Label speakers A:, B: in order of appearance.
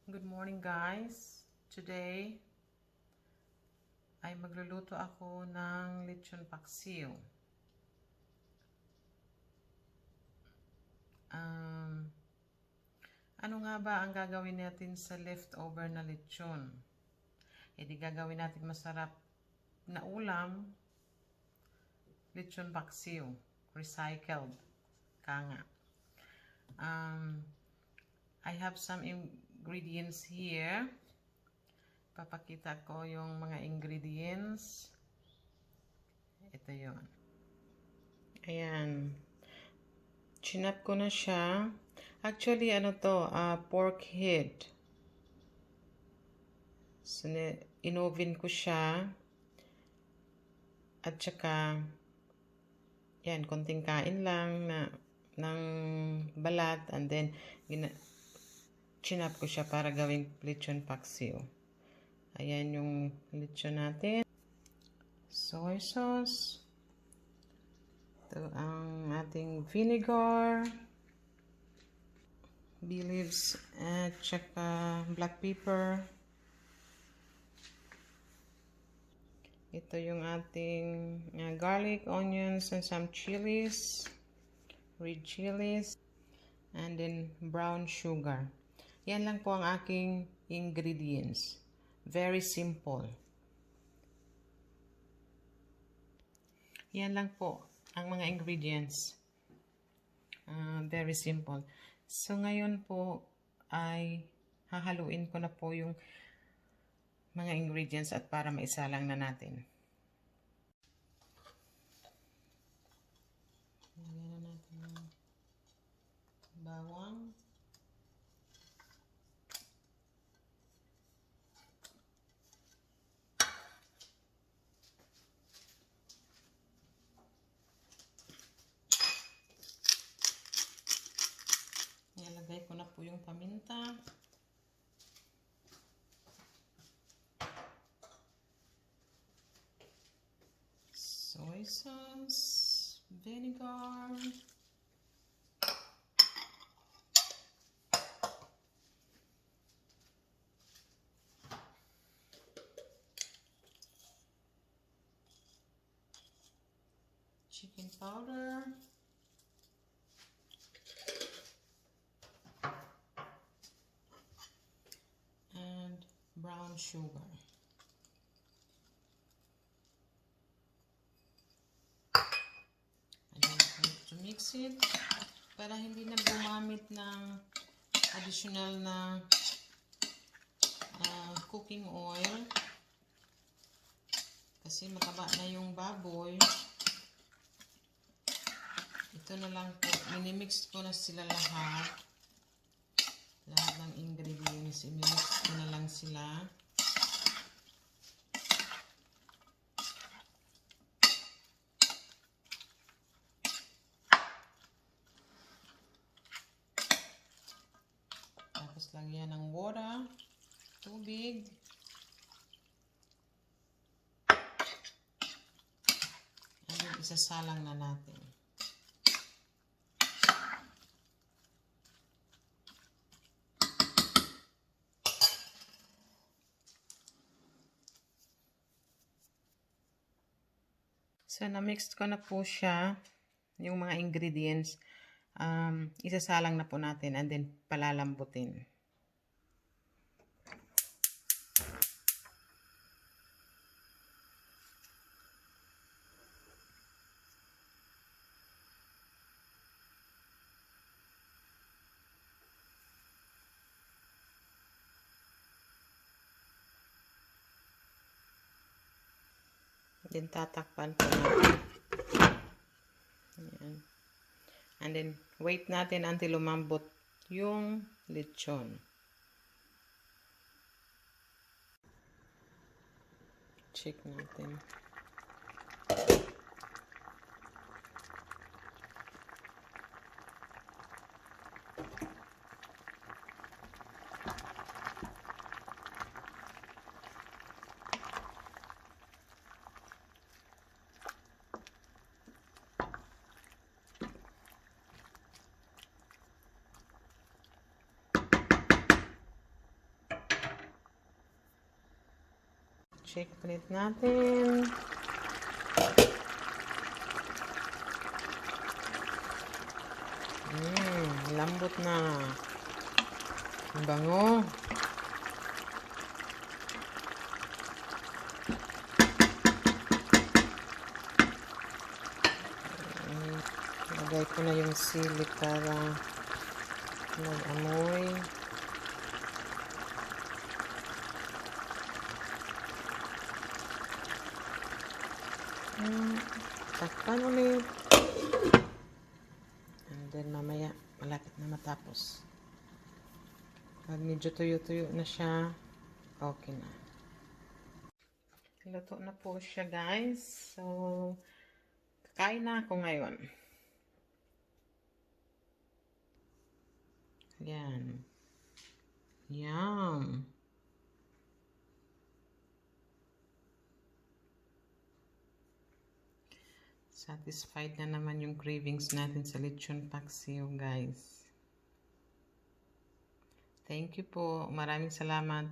A: Good morning guys. Today ay magluluto ako ng lechon paksiw. Ano nga ba ang gagawin natin sa leftover na lechon? E di gagawin natin masarap na ulam, lechon paksiw, recycled, kanga. I have some ingredients here. Papakita ko yung mga ingredients. Ito yun. Ayan. Chinap ko na siya. Actually, ano to? Pork head. So, in-oven ko siya. At saka, yan, konting kain lang ng balat. And then, chinap ko siya para gawing lechon paksiw. Ayan yung lechon natin. Soy sauce. Ito ang ating vinegar. Bay leaves at saka black pepper. Ito yung ating garlic, onions, and some chilies. Red chilies. And then brown sugar. Yan lang po ang aking ingredients. Very simple. Yan lang po ang mga ingredients. Very simple. So ngayon po ay hahaluin ko na po yung mga ingredients at para maisalang na natin. Lagyan na natin ng bawang. Nilagay ko na po yung paminta. Soy sauce, vinegar, chicken powder, and brown sugar. And then to mix it para hindi na gumamit ng additional na cooking oil kasi mataba na yung baboy. Ito na lang po, minimix ko na sila lahat ng ingredients, imimix ko na lang sila. Tapos lagyan ng water, tubig. And then isasalang na natin. So, na-mix ko na po siya, yung mga ingredients. Isasalang na po natin and then palalambutin. Then tatakpan po natin. Ayan. And then wait natin until lumambot yung lechon. Check natin. shake ulit natin. Lambot na. Bango. Lagay ko na yung sili para mag-amoy. Takpan ulit. And then mamaya, malapit na matapos. Pag medyo tuyo-tuyo na siya, okay na. Luto na po siya, guys. So, kakain na ako ngayon. Yan. Yum. Satisfied na naman yung cravings natin sa lechon paksiw, guys. Thank you po. Maraming salamat.